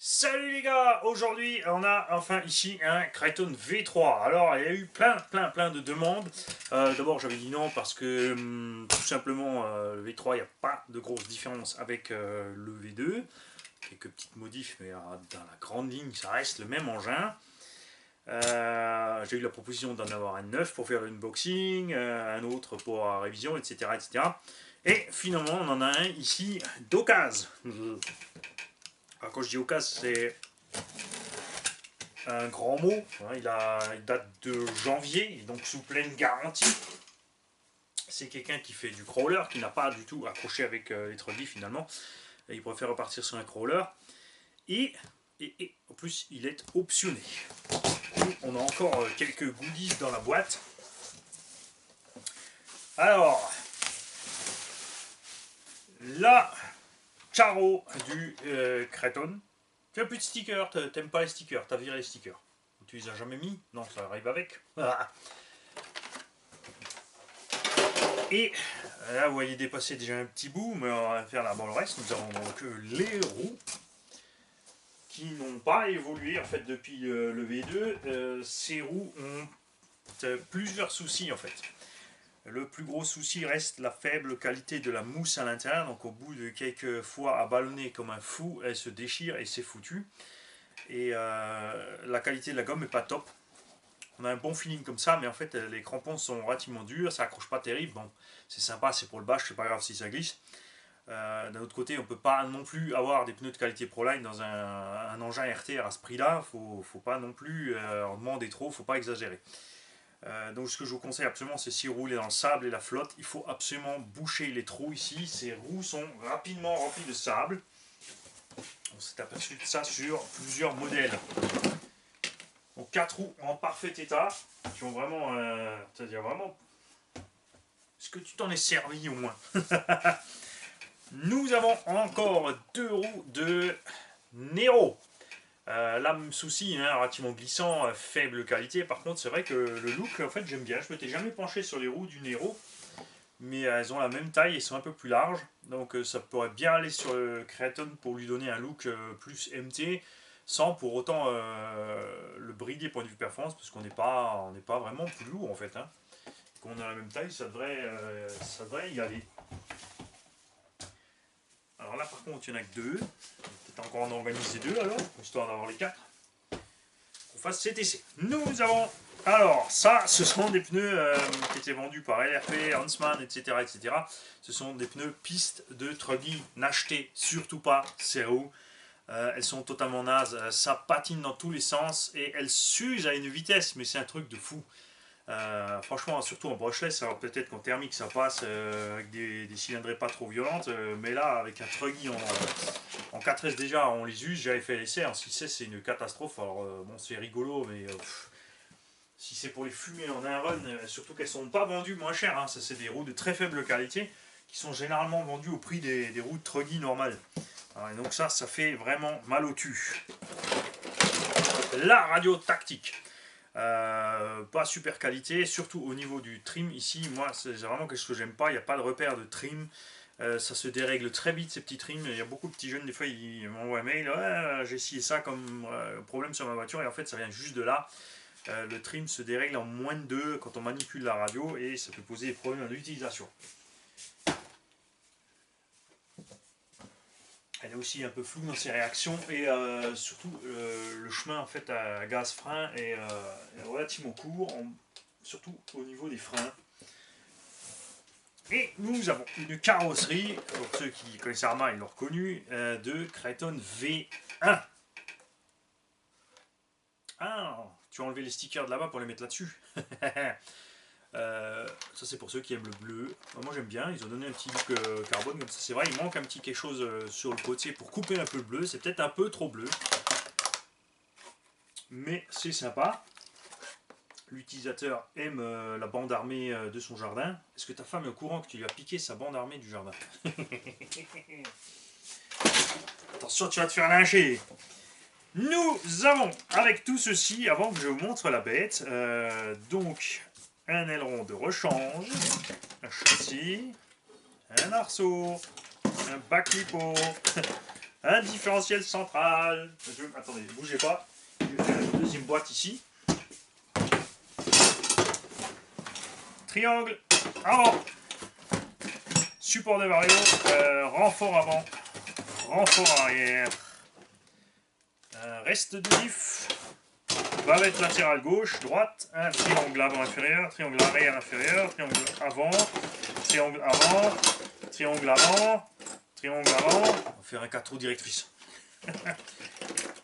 Salut les gars, aujourd'hui on a enfin ici un Kraton V3. Alors il y a eu plein de demandes. D'abord j'avais dit non parce que tout simplement le V3 il n'y a pas de grosse différence avec le V2. Quelques petites modifs mais dans la grande ligne ça reste le même engin. J'ai eu la proposition d'en avoir un neuf pour faire l'unboxing, un autre pour la révision, etc., etc. Et finalement on en a un ici d'occasion. Alors quand je dis occasion c'est un grand mot. Il date de janvier, donc sous pleine garantie. C'est quelqu'un qui fait du crawler, qui n'a pas du tout accroché avec les trolleys finalement. Il préfère repartir sur un crawler. Et, et en plus, il est optionné. On a encore quelques goodies dans la boîte. Alors, la Charo du Kraton. Tu n'as plus de stickers, t'aimes pas les stickers, t'as viré les stickers. Tu les as jamais mis? Non, ça arrive avec. Ah. Et là, vous voyez dépasser déjà un petit bout, mais on va faire d'abord le reste. Nous avons donc les roues qui n'ont pas évolué en fait depuis le V2. Ces roues ont plusieurs soucis en fait. Le plus gros souci reste la faible qualité de la mousse à l'intérieur. Donc au bout de quelques fois à ballonner comme un fou, elle se déchire et c'est foutu. Et la qualité de la gomme n'est pas top. On a un bon feeling comme ça, mais en fait les crampons sont relativement durs, ça accroche pas terrible. Bon, c'est sympa, c'est pour le bâche, c'est pas grave si ça glisse. D'un autre côté, on peut pas non plus avoir des pneus de qualité Proline dans un engin RTR à ce prix-là. Faut pas non plus en demander trop, faut pas exagérer. Donc ce que je vous conseille absolument, c'est si vous roulez dans le sable et la flotte, il faut absolument boucher les trous ici. Ces roues sont rapidement remplies de sable. On s'est aperçu de ça sur plusieurs modèles. Donc 4 roues en parfait état, qui ont vraiment, c'est-à-dire vraiment, est-ce que tu t'en es servi au moins? Nous avons encore 2 roues de Nero. Là, même souci, hein, relativement glissant, faible qualité. Par contre, c'est vrai que le look, en fait, j'aime bien. Je m'étais jamais penché sur les roues du Nero, mais elles ont la même taille et sont un peu plus larges. Donc, ça pourrait bien aller sur le Kraton pour lui donner un look plus MT, sans pour autant le brider point de vue performance, parce qu'on n'est pas vraiment plus lourd en fait. Hein. Quand on a la même taille, ça devrait y aller. Alors là, par contre, il n'y en a que 2. Peut-être encore en organiser 2 alors, histoire d'avoir les 4. Qu'on fasse cet essai. Nous avons. Alors, ça, ce sont des pneus qui étaient vendus par LRP, Huntsman, etc., etc. Ce sont des pneus pistes de Truggy. N'achetez surtout pas ces roues. Elles sont totalement nazes. Ça patine dans tous les sens et elles s'usent à une vitesse, mais c'est un truc de fou. Franchement, surtout en brushless, alors peut-être qu'en thermique ça passe avec des cylindrées pas trop violentes, mais là avec un Truggy en 4S déjà on les use, j'avais fait l'essai, en 6S c'est une catastrophe, alors bon c'est rigolo, mais si c'est pour les fumer en un run, surtout qu'elles sont pas vendues moins chères, hein, ça c'est des roues de très faible qualité qui sont généralement vendues au prix des roues de Truggy normales. Alors, et donc ça fait vraiment mal au cul. La radio tactique. Pas super qualité, surtout au niveau du trim. Ici, moi, c'est vraiment quelque chose que j'aime pas. Il n'y a pas de repère de trim. Ça se dérègle très vite ces petits trims. Il y a beaucoup de petits jeunes, des fois, ils m'envoient un mail. Ouais, j'ai essayé ça comme problème sur ma voiture. Et en fait, ça vient juste de là. Le trim se dérègle en moins de 2 quand on manipule la radio et ça peut poser des problèmes d'utilisation. Elle est aussi un peu floue dans ses réactions et surtout le chemin en fait à gaz frein est relativement court, surtout au niveau des freins. Et nous avons une carrosserie, pour ceux qui connaissent Arma, ils l'ont reconnu, de Kraton V1. Ah, tu as enlevé les stickers de là-bas pour les mettre là-dessus. Ça c'est pour ceux qui aiment le bleu. Moi j'aime bien, ils ont donné un petit look carbone comme ça. C'est vrai, il manque un petit quelque chose sur le côté pour couper un peu le bleu. C'est peut-être un peu trop bleu. Mais c'est sympa. L'utilisateur aime la bande armée de son jardin. Est-ce que ta femme est au courant que tu lui as piqué sa bande armée du jardin? Attention, tu vas te faire lyncher. Nous avons avec tout ceci, avant que je vous montre la bête, donc un aileron de rechange, un châssis, un arceau, un bac lipo, un différentiel central. Attendez, bougez pas. Je vais faire une deuxième boîte ici. Triangle avant. Support de vario. Renfort avant. Renfort arrière. Reste de diff. Bavette latérale gauche, droite. Un triangle avant inférieur. Triangle arrière inférieur. Triangle avant. Triangle avant. Triangle avant. Triangle avant. On va faire un 4 roues directrice.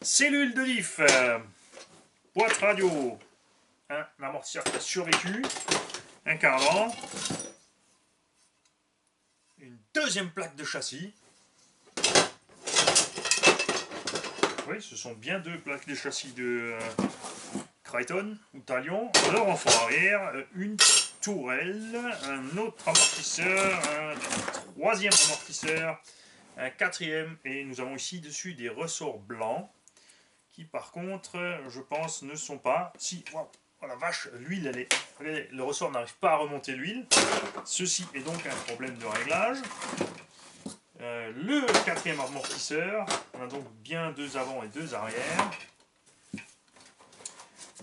Cellule de diff. Boîte radio. Un amortisseur qui a survécu. Un cardan. Une deuxième plaque de châssis. Oui, ce sont bien deux plaques de châssis de Crichton ou Talion. Le renfort arrière, une tourelle, un autre amortisseur, un troisième amortisseur, un quatrième, et nous avons ici dessus des ressorts blancs qui par contre, je pense, ne sont pas... Si, wow, oh la vache, l'huile, elle est... Regardez, le ressort n'arrive pas à remonter l'huile. Ceci est donc un problème de réglage. Le quatrième amortisseur, on a donc bien deux avant et deux arrière.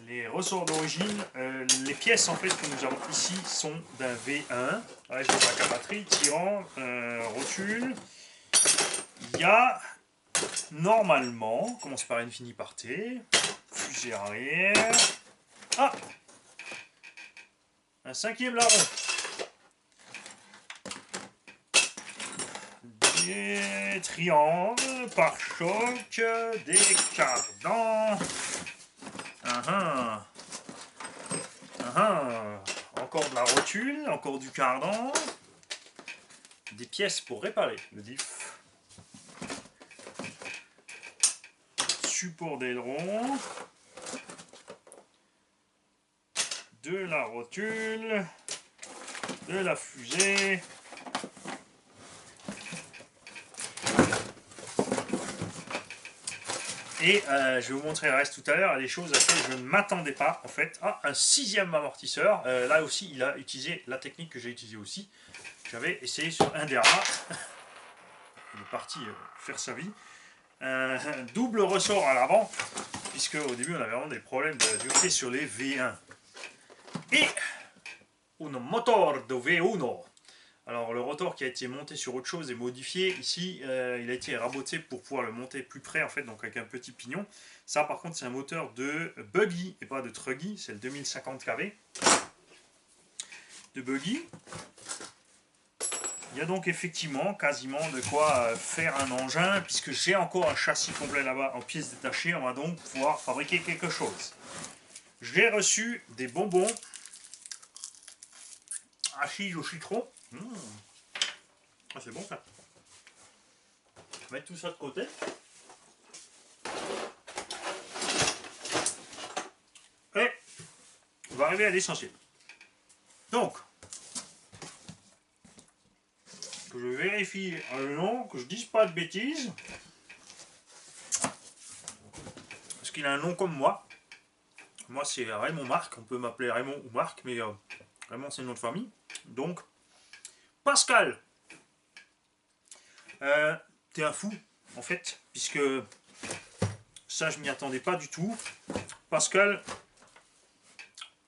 Les ressorts d'origine, les pièces en fait que nous avons ici sont d'un V1, avec le bac à batterie, tirant, rotule. Il y a normalement, commence par N finit par T, fusée arrière. Ah, un cinquième larron. Des triangles, pare-choc, des cardans. Encore de la rotule, encore du cardan. Des pièces pour réparer le diff. Support d'aileron. De la rotule. De la fusée. Et je vais vous montrer le reste tout à l'heure, des choses à laquelle je ne m'attendais pas en fait. Ah, un sixième amortisseur. Là aussi, il a utilisé la technique que j'ai utilisée aussi. J'avais essayé sur un des rats. Il est parti faire sa vie. Un double ressort à l'avant, puisque au début on avait vraiment des problèmes de dureté sur les V1. Et un moteur de V1. Alors le rotor qui a été monté sur autre chose est modifié. Ici, il a été raboté pour pouvoir le monter plus près en fait, donc avec un petit pignon. Ça par contre c'est un moteur de buggy et pas de truggy, c'est le 2050 kV de buggy. Il y a donc effectivement quasiment de quoi faire un engin, puisque j'ai encore un châssis complet là-bas en pièces détachées. On va donc pouvoir fabriquer quelque chose. J'ai reçu des bonbons hachis au citron. Ah, c'est bon ça. On va mettre tout ça de côté. Et on va arriver à l'essentiel. Donc, que je vérifie le nom, que je dise pas de bêtises. Parce qu'il a un nom comme moi. Moi c'est Raymond Marc, on peut m'appeler Raymond ou Marc, mais Raymond c'est le nom de famille. Donc, Pascal. T'es un fou, en fait, puisque ça je m'y attendais pas du tout. Pascal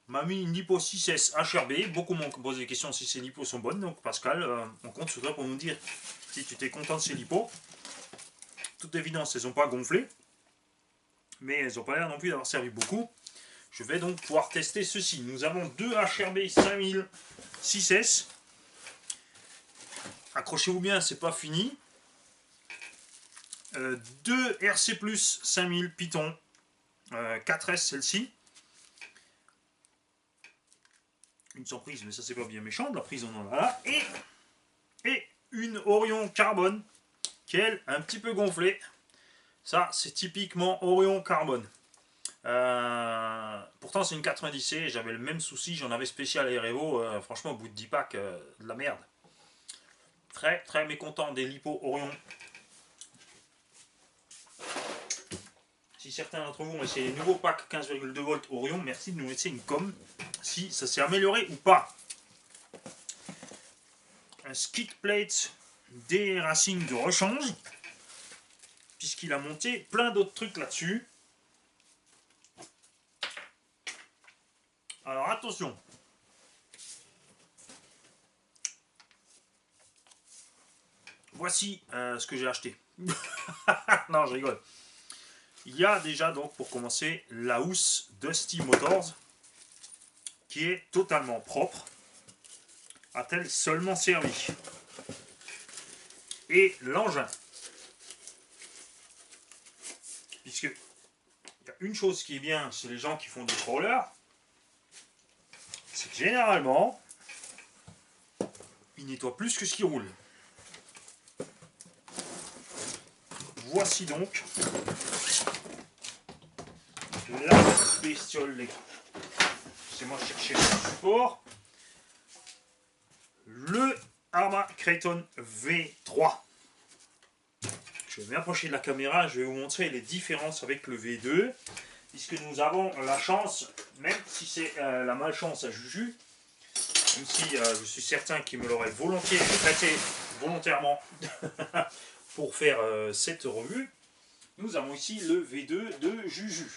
m'a mis une lipo 6S HRB. Beaucoup m'ont posé des questions si ces lipos sont bonnes. Donc Pascal, on compte sur toi pour nous dire si tu t'es content de ces lipos. Toute évidence, elles n'ont pas gonflé. Mais elles n'ont pas l'air non plus d'avoir servi beaucoup. Je vais donc pouvoir tester ceci. Nous avons deux HRB 5000 6S. Accrochez-vous bien, c'est pas fini. Deux RC 5000 Python 4S celle-ci. Une sans prise, mais ça c'est pas bien méchant, de la prise on en a là. Et une Orion Carbone qui est elle un petit peu gonflée. Ça c'est typiquement Orion Carbone. Pourtant c'est une 90C, j'avais le même souci, j'en avais spécial à Revo, franchement au bout de 10 packs, de la merde. Très très mécontent des lipos Orion. Si certains d'entre vous ont essayé les nouveaux packs 15,2 volts Orion, merci de nous laisser une com si ça s'est amélioré ou pas. Un skid plate des Racing de rechange. puisqu'il a monté plein d'autres trucs là-dessus. Alors attention. Voici ce que j'ai acheté. Non, je rigole. Il y a déjà donc pour commencer la housse Dusty Motors qui est totalement propre. A-t-elle seulement servi? Et l'engin. Puisque il y a une chose qui est bien chez les gens qui font du crawler, c'est que généralement, ils nettoient plus que ce qui roule. Voici donc la bestiole, les gars. C'est moi chercher le support. Le Arrma Kraton V3. Je vais m'approcher de la caméra, je vais vous montrer les différences avec le V2. Puisque nous avons la chance, même si c'est la malchance à Juju, même si je suis certain qu'il me l'aurait volontiers prêté volontairement pour faire cette revue, nous avons ici le V2 de Juju.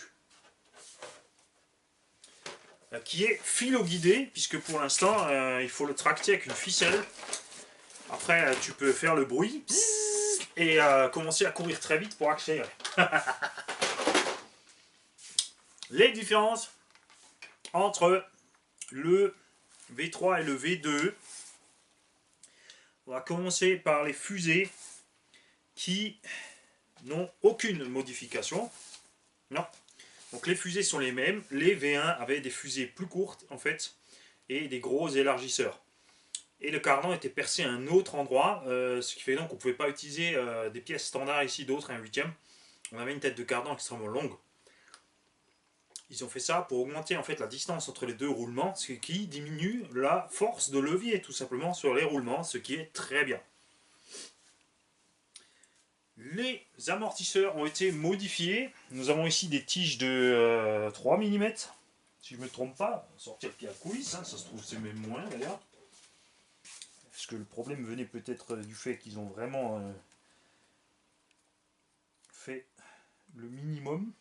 Qui est philo-guidé, puisque pour l'instant, il faut le tracter avec une ficelle. Après, tu peux faire le bruit et commencer à courir très vite pour accélérer. Les différences entre le V3 et le V2. On va commencer par les fusées qui n'ont aucune modification. Non. Donc les fusées sont les mêmes. Les V1 avaient des fusées plus courtes en fait et des gros élargisseurs. Et le cardan était percé à un autre endroit, ce qui fait donc qu'on ne pouvait pas utiliser des pièces standards ici, d'autres, un huitième. On avait une tête de cardan extrêmement longue. Ils ont fait ça pour augmenter en fait la distance entre les deux roulements, ce qui diminue la force de levier tout simplement sur les roulements, ce qui est très bien. Les amortisseurs ont été modifiés. Nous avons ici des tiges de 3 mm, si je ne me trompe pas. Sortir le pied à coulisses, hein, ça se trouve c'est même moins d'ailleurs. Parce que le problème venait peut-être du fait qu'ils ont vraiment fait le minimum.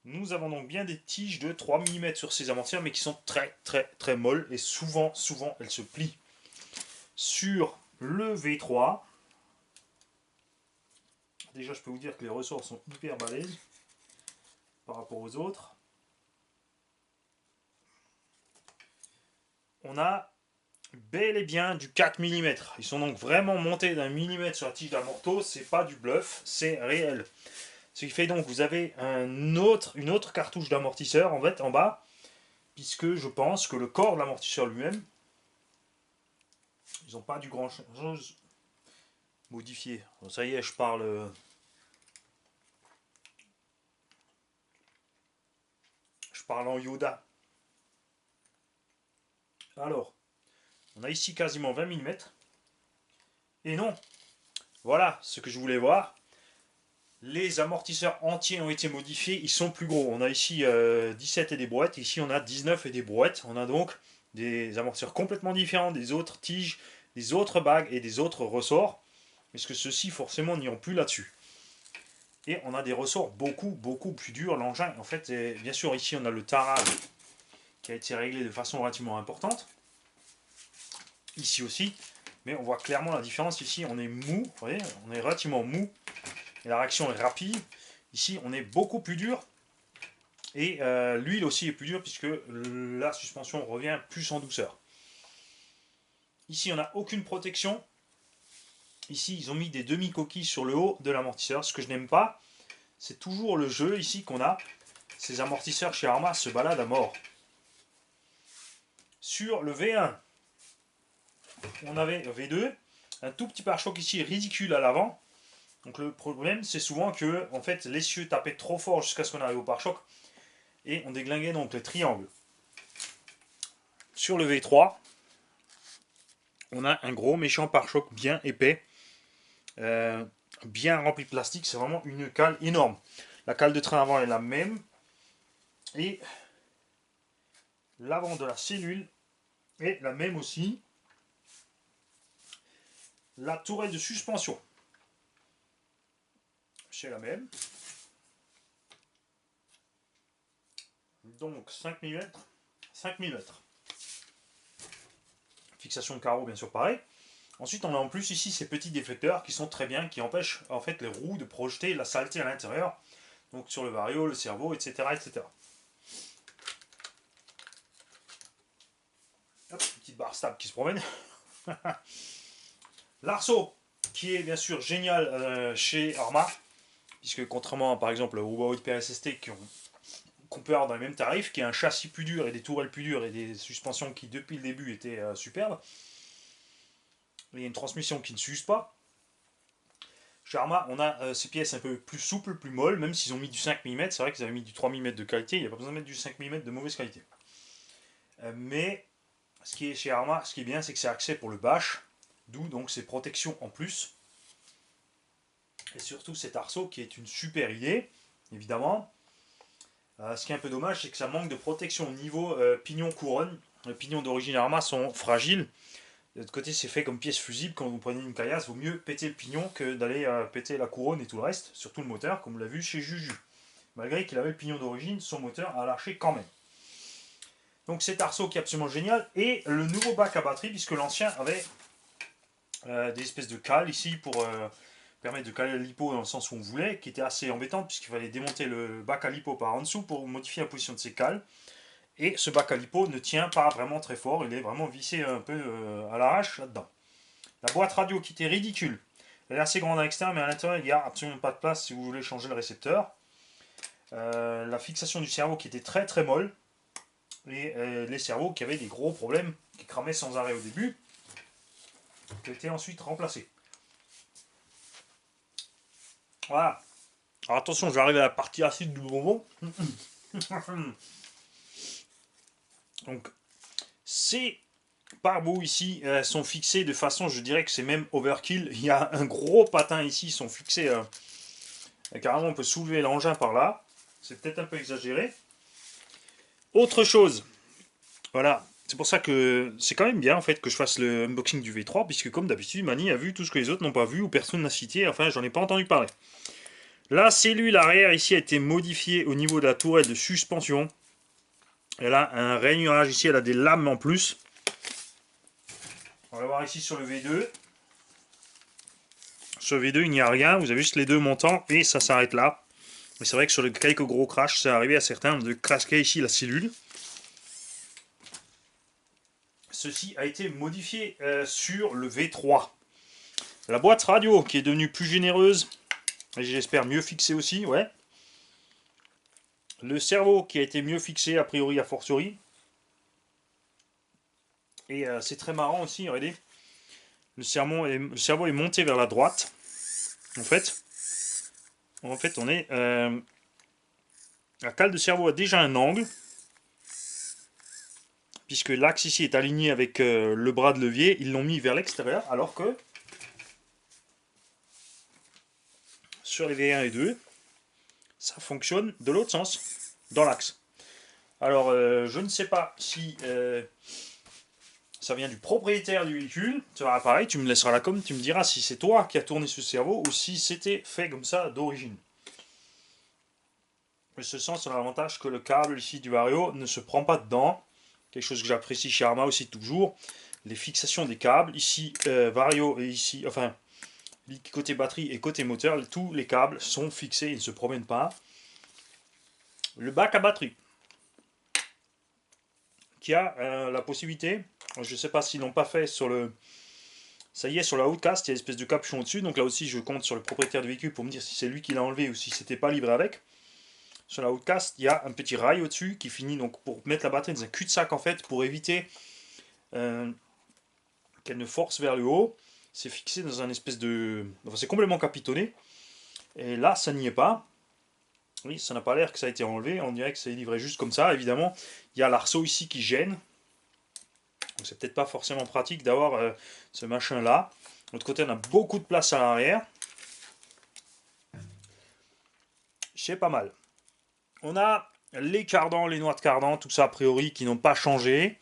Nous avons donc bien des tiges de 3 mm sur ces amortisseurs, mais qui sont très molles et souvent elles se plient. Sur le V3, déjà je peux vous dire que les ressorts sont hyper balèzes par rapport aux autres. On a bel et bien du 4 mm. Ils sont donc vraiment montés d'un millimètre sur la tige d'amorto, c'est pas du bluff, c'est réel. Ce qui fait donc que vous avez une autre cartouche d'amortisseur en fait en bas, puisque je pense que le corps de l'amortisseur lui-même, ils n'ont pas du grand chose modifié. Bon, ça y est, je parle en Yoda. Alors, on a ici quasiment 20 mm. Et non, voilà ce que je voulais voir. Les amortisseurs entiers ont été modifiés, ils sont plus gros. On a ici 17 et des brouettes, ici on a 19 et des brouettes. On a donc des amortisseurs complètement différents des autres tiges, des autres bagues et des autres ressorts. Parce que ceux-ci forcément n'iront plus là-dessus. Et on a des ressorts beaucoup plus durs. L'engin, en fait, bien sûr ici on a le tarage qui a été réglé de façon relativement importante. Ici aussi. Mais on voit clairement la différence. Ici on est mou, vous voyez, on est relativement mou. Et la réaction est rapide. Ici, on est beaucoup plus dur. Et l'huile aussi est plus dure puisque la suspension revient plus en douceur. Ici, on n'a aucune protection. Ici, ils ont mis des demi-coquilles sur le haut de l'amortisseur. Ce que je n'aime pas, c'est toujours le jeu ici qu'on a. Ces amortisseurs chez Arrma se baladent à mort. Sur le V1, on avait V2. Un tout petit pare-choc ici ridicule à l'avant. Donc le problème c'est souvent que en fait, l'essieu tapait trop fort jusqu'à ce qu'on arrive au pare-choc et on déglinguait donc les triangles. Sur le V3, on a un gros méchant pare-choc bien épais, bien rempli de plastique, c'est vraiment une cale énorme. La cale de train avant est la même et l'avant de la cellule est la même aussi. La tourelle de suspension c'est la même. Donc 5 mm, 5 mm. Fixation de carreau bien sûr pareil. Ensuite on a en plus ici ces petits déflecteurs qui sont très bien, qui empêchent en fait les roues de projeter la saleté à l'intérieur. Donc sur le vario, le cerveau, etc. etc. Hop, une petite barre stable qui se promène. L'arceau qui est bien sûr génial chez Arrma, puisque contrairement à par exemple au Huawei PSST qu'on peut avoir dans les mêmes tarifs, qui a un châssis plus dur et des tourelles plus dures et des suspensions qui depuis le début étaient superbes, il y a une transmission qui ne s'use pas. Chez Arrma, on a ces pièces un peu plus souples, plus molles, même s'ils ont mis du 5 mm, c'est vrai qu'ils avaient mis du 3 mm de qualité, il n'y a pas besoin de mettre du 5 mm de mauvaise qualité. Mais ce qui est chez Arrma, ce qui est bien, c'est que c'est axé pour le bash, d'où donc ces protections en plus. Et surtout cet arceau qui est une super idée, évidemment. Ce qui est un peu dommage, c'est que ça manque de protection au niveau pignon-couronne. Les pignons d'origine Arrma sont fragiles. De l'autre côté, c'est fait comme pièce fusible. Quand vous prenez une caillasse, il vaut mieux péter le pignon que d'aller péter la couronne et tout le reste, surtout le moteur, comme on l'a vu chez Juju. Malgré qu'il avait le pignon d'origine, son moteur a lâché quand même. Donc cet arceau qui est absolument génial. Et le nouveau bac à batterie, puisque l'ancien avait des espèces de cales ici pour permettre de caler le lipo dans le sens où on voulait, qui était assez embêtante puisqu'il fallait démonter le bac à lipo par en dessous pour modifier la position de ces cales. Et ce bac à lipo ne tient pas vraiment très fort, il est vraiment vissé un peu à l'arrache là-dedans. La boîte radio qui était ridicule. Elle est assez grande à l'extérieur, mais à l'intérieur il n'y a absolument pas de place si vous voulez changer le récepteur. La fixation du cerveau qui était très très molle. Et les cerveaux qui avaient des gros problèmes, qui cramaient sans arrêt au début, qui ont été ensuite remplacés. Voilà. Alors attention, je vais arriver à la partie acide du bonbon. Donc, ces pare-boues ici sont fixés de façon, je dirais que c'est même overkill. Il y a un gros patin ici, ils sont fixés. Carrément, on peut soulever l'engin par là. C'est peut-être un peu exagéré. Autre chose. Voilà. C'est pour ça que c'est quand même bien en fait que je fasse le unboxing du V3, puisque comme d'habitude, Mani a vu tout ce que les autres n'ont pas vu ou personne n'a cité. Enfin, j'en ai pas entendu parler. La cellule arrière ici a été modifiée au niveau de la tourelle de suspension. Elle a un rainurage ici, elle a des lames en plus. On va voir ici sur le V2. Sur le V2, il n'y a rien. Vous avez juste les deux montants et ça s'arrête là. Mais c'est vrai que sur les quelques gros crashs, c'est arrivé à certains de craquer ici la cellule. Ceci a été modifié sur le V3. La boîte radio qui est devenue plus généreuse. Et j'espère mieux fixée aussi, ouais. Le cerveau qui a été mieux fixé, a priori, a fortiori. Et c'est très marrant aussi, regardez. Le cerveau est monté vers la droite. En fait, on est... la cale de cerveau a déjà un angle. Puisque l'axe ici est aligné avec le bras de levier. Ils l'ont mis vers l'extérieur, alors que... sur les V1 et 2, ça fonctionne de l'autre sens, dans l'axe. Alors, je ne sais pas si ça vient du propriétaire du véhicule. Tu verras pareil, tu me laisseras la com, tu me diras si c'est toi qui as tourné ce cerveau ou si c'était fait comme ça d'origine. Mais ce sens, c'est l'avantage que le câble ici du Vario ne se prend pas dedans. Quelque chose que j'apprécie chez Arrma aussi toujours. Les fixations des câbles, ici Vario et ici, enfin, côté batterie et côté moteur, tous les câbles sont fixés, ils ne se promènent pas. Le bac à batterie, qui a la possibilité, je ne sais pas s'ils l'ont pas fait sur le... Ça y est, sur la Outcast, il y a une espèce de capuchon au-dessus, donc là aussi je compte sur le propriétaire du véhicule pour me dire si c'est lui qui l'a enlevé ou si c'était pas livré avec. Sur la Outcast, il y a un petit rail au-dessus qui finit donc pour mettre la batterie dans un cul-de-sac en fait, pour éviter qu'elle ne force vers le haut. C'est fixé dans un espèce de... Enfin, c'est complètement capitonné. Et là, ça n'y est pas. Oui, ça n'a pas l'air que ça a été enlevé. On dirait que c'est livré juste comme ça. Évidemment, il y a l'arceau ici qui gêne. Donc c'est peut-être pas forcément pratique d'avoir ce machin-là. De l'autre côté, on a beaucoup de place à l'arrière. C'est pas mal. On a les cardans, les noix de cardan, tout ça a priori qui n'ont pas changé.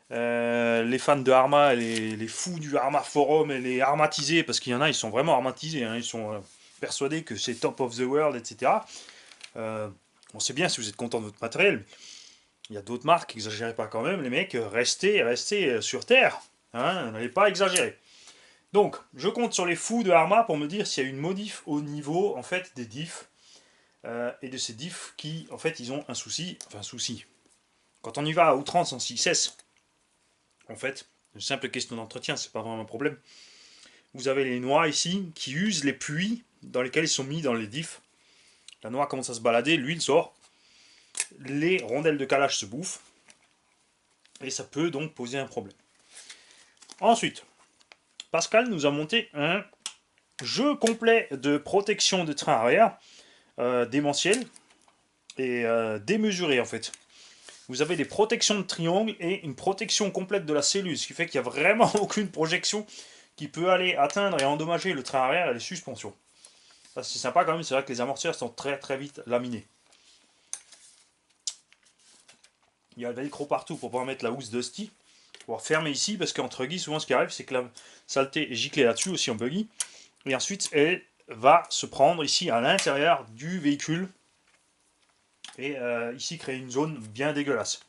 Les fans de Arrma, les fous du Arrma Forum et les armatisés, parce qu'il y en a, ils sont vraiment armatisés, hein, ils sont persuadé que c'est top of the world, etc. On sait bien si vous êtes content de votre matériel, mais il y a d'autres marques, exagérez pas quand même, les mecs, restez sur terre, hein, n'allez pas exagérer. Donc, je compte sur les fous de Arma pour me dire s'il y a une modif au niveau, en fait, des diffs, et de ces diffs qui, en fait, ils ont un souci, enfin, un souci. Quand on y va à outrance en 6S, en fait, une simple question d'entretien, c'est pas vraiment un problème. Vous avez les noix ici qui usent les puits dans lesquels ils sont mis dans les diffs. La noix commence à se balader, l'huile sort, les rondelles de calage se bouffent, et ça peut donc poser un problème. Ensuite, Pascal nous a monté un jeu complet de protection de train arrière, démentiel et démesuré en fait. Vous avez des protections de triangle et une protection complète de la cellule, ce qui fait qu'il n'y a vraiment aucune projection qui peut aller atteindre et endommager le train arrière et les suspensions. Ça c'est sympa quand même, c'est vrai que les amortisseurs sont très très vite laminés. Il y a le velcro partout pour pouvoir mettre la housse d'hostie, pouvoir fermer ici, parce qu'entre buggy, souvent ce qui arrive, c'est que la saleté est giclée là-dessus aussi en buggy, et ensuite elle va se prendre ici à l'intérieur du véhicule, et ici créer une zone bien dégueulasse.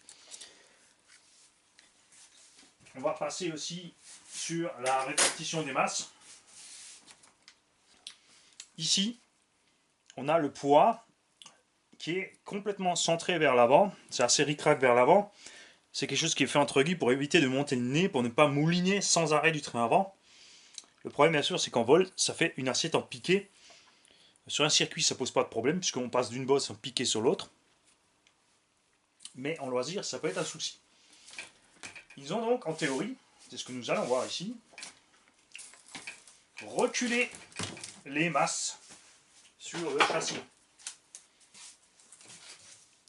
On va passer aussi sur la répartition des masses. Ici, on a le poids qui est complètement centré vers l'avant, c'est assez ric-rac vers l'avant. C'est quelque chose qui est fait entre guillemets pour éviter de monter le nez, pour ne pas mouliner sans arrêt du train avant. Le problème bien sûr c'est qu'en vol, ça fait une assiette en piqué. Sur un circuit ça pose pas de problème puisqu'on passe d'une bosse en piqué sur l'autre. Mais en loisir ça peut être un souci. Ils ont donc en théorie, c'est ce que nous allons voir ici, reculé les masses sur le châssis.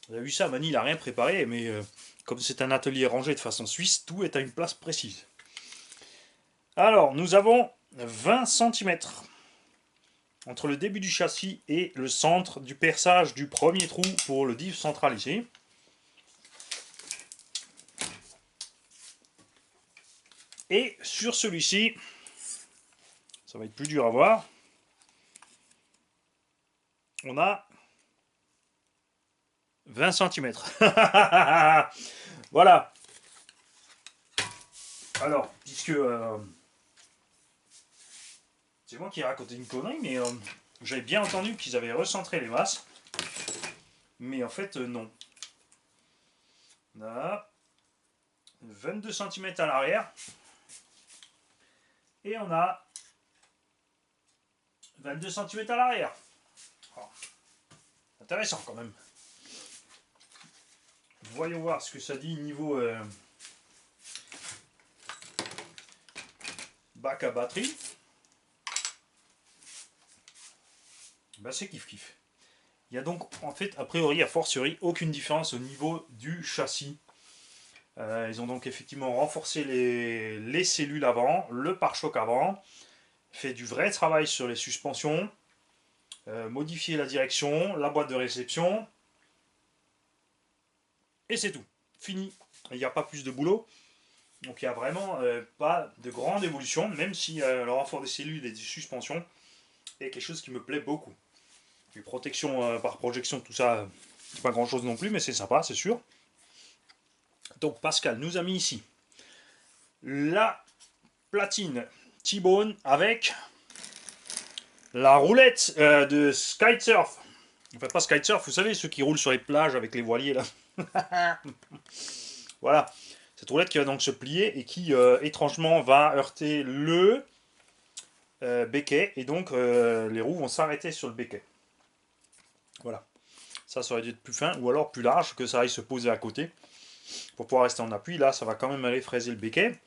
Vous avez vu ça, Mani il n'a rien préparé, mais comme c'est un atelier rangé de façon suisse, tout est à une place précise. Alors, nous avons 20 cm entre le début du châssis et le centre du perçage du premier trou pour le diff central ici. Et sur celui-ci, ça va être plus dur à voir, on a 20 cm. Voilà. Alors, puisque c'est moi qui ai raconté une connerie, mais j'avais bien entendu qu'ils avaient recentré les masses. Mais en fait, non. On a 22 cm à l'arrière. Et on a 22 cm à l'arrière. Oh. Intéressant quand même. Voyons voir ce que ça dit niveau bac à batterie. Ben, c'est kiff kiff. Il y a donc en fait a priori a fortiori aucune différence au niveau du châssis. Ils ont donc effectivement renforcé les cellules avant, le pare-choc avant, fait du vrai travail sur les suspensions, modifié la direction, la boîte de réception, et c'est tout. Fini. Il n'y a pas plus de boulot. Donc il n'y a vraiment pas de grande évolution, même si le renfort des cellules et des suspensions est quelque chose qui me plaît beaucoup. Les protections par projection, tout ça, c'est pas grand chose non plus, mais c'est sympa, c'est sûr. Donc Pascal nous a mis ici la platine T-Bone avec la roulette de Kitesurf. Enfin pas Kitesurf, vous savez, ceux qui roulent sur les plages avec les voiliers là. Voilà, cette roulette qui va donc se plier et qui étrangement va heurter le béquet, et donc les roues vont s'arrêter sur le béquet. Voilà, ça aurait dû être plus fin ou alors plus large, que ça aille se poser à côté pour pouvoir rester en appui. Là ça va quand même aller fraiser le béquet.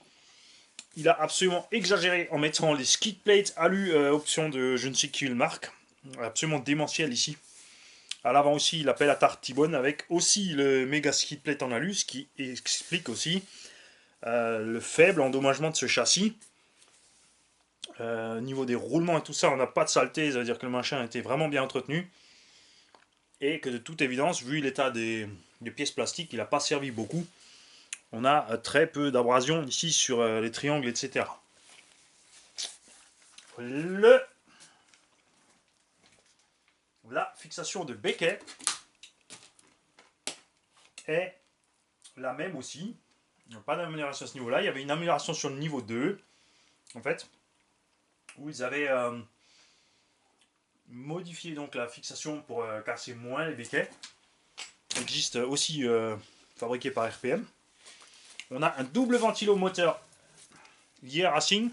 Il a absolument exagéré en mettant les skid plates alu option de je ne sais quelle marque, absolument démentiel ici. À l'avant aussi, il appelle à tarte T-Bone avec aussi le méga skid plate en alu, ce qui explique aussi le faible endommagement de ce châssis. Au niveau des roulements et tout ça, on n'a pas de saleté, ça veut dire que le machin a été vraiment bien entretenu. Et que de toute évidence, vu l'état des pièces plastiques, il n'a pas servi beaucoup. On a très peu d'abrasion ici sur les triangles, etc. Le la fixation de béquet est la même aussi. Il n'y a pas d'amélioration à ce niveau-là. Il y avait une amélioration sur le niveau 2, en fait, où ils avaient modifié donc la fixation pour casser moins les béquets. Il existe aussi fabriqué par RPM. On a un double ventilomoteur lié à Racing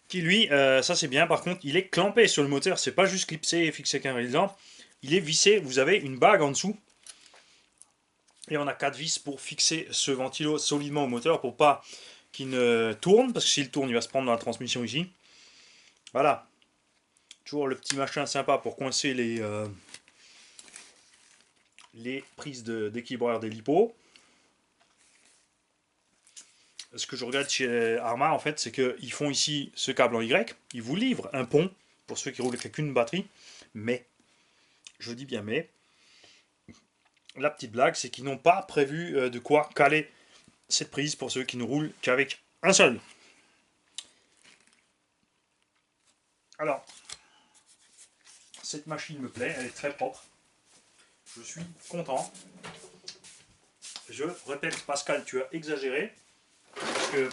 qui lui, ça c'est bien, par contre il est clampé sur le moteur, c'est pas juste clipsé et fixé qu'un dedans, il est vissé, vous avez une bague en dessous et on a 4 vis pour fixer ce ventilo solidement au moteur pour pas qu'il ne tourne, parce que s'il tourne il va se prendre dans la transmission ici. Voilà, toujours le petit machin sympa pour coincer les prises d'équilibreur des lipos. Ce que je regarde chez Arma en fait, c'est qu'ils font ici ce câble en Y, ils vous livrent un pont pour ceux qui roulent avec une batterie, mais, je dis bien mais, la petite blague c'est qu'ils n'ont pas prévu de quoi caler cette prise pour ceux qui ne roulent qu'avec un seul. Alors, cette machine me plaît, elle est très propre, je suis content. Je répète, Pascal, tu as exagéré, parce que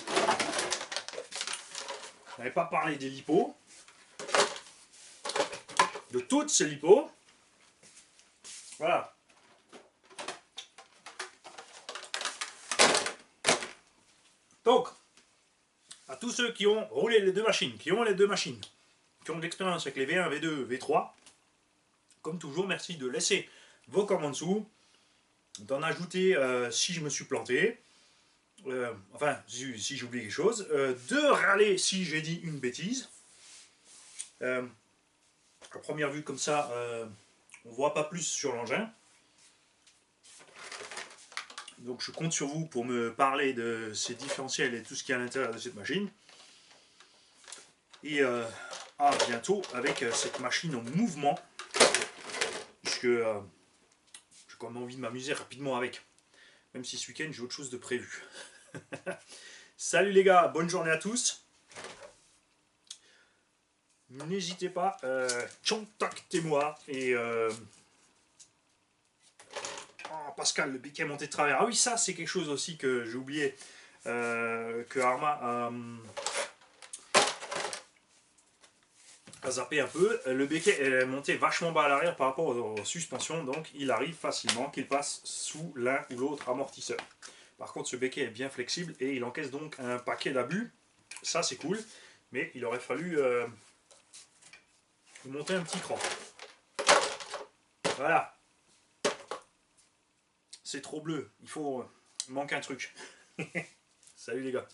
je n'avais pas parlé des lipos, de toutes ces lipos. Voilà. Donc, à tous ceux qui ont roulé les deux machines, qui ont de l'expérience avec les V1, V2, V3, comme toujours, merci de laisser vos commentaires en dessous, d'en ajouter si je me suis planté, enfin, si j'ai oublié quelque chose, de râler si j'ai dit une bêtise. À première vue, comme ça, on ne voit pas plus sur l'engin. Donc je compte sur vous pour me parler de ces différentiels et tout ce qui est à l'intérieur de cette machine. Et à bientôt avec cette machine en mouvement, puisque j'ai quand même envie de m'amuser rapidement avec. Même si ce week-end j'ai autre chose de prévu. Salut les gars, bonne journée à tous. N'hésitez pas, contactez-moi et... Oh, Pascal, le béquet monté de travers. Ah oui, ça c'est quelque chose aussi que j'ai oublié, que Arma a zappé un peu. Le béquet est monté vachement bas à l'arrière par rapport aux suspensions, donc il arrive facilement qu'il passe sous l'un ou l'autre amortisseur. Par contre, ce béquet est bien flexible et il encaisse donc un paquet d'abus. Ça c'est cool, mais il aurait fallu monter un petit cran. Voilà. C'est trop bleu, il manque un truc. Salut les gars.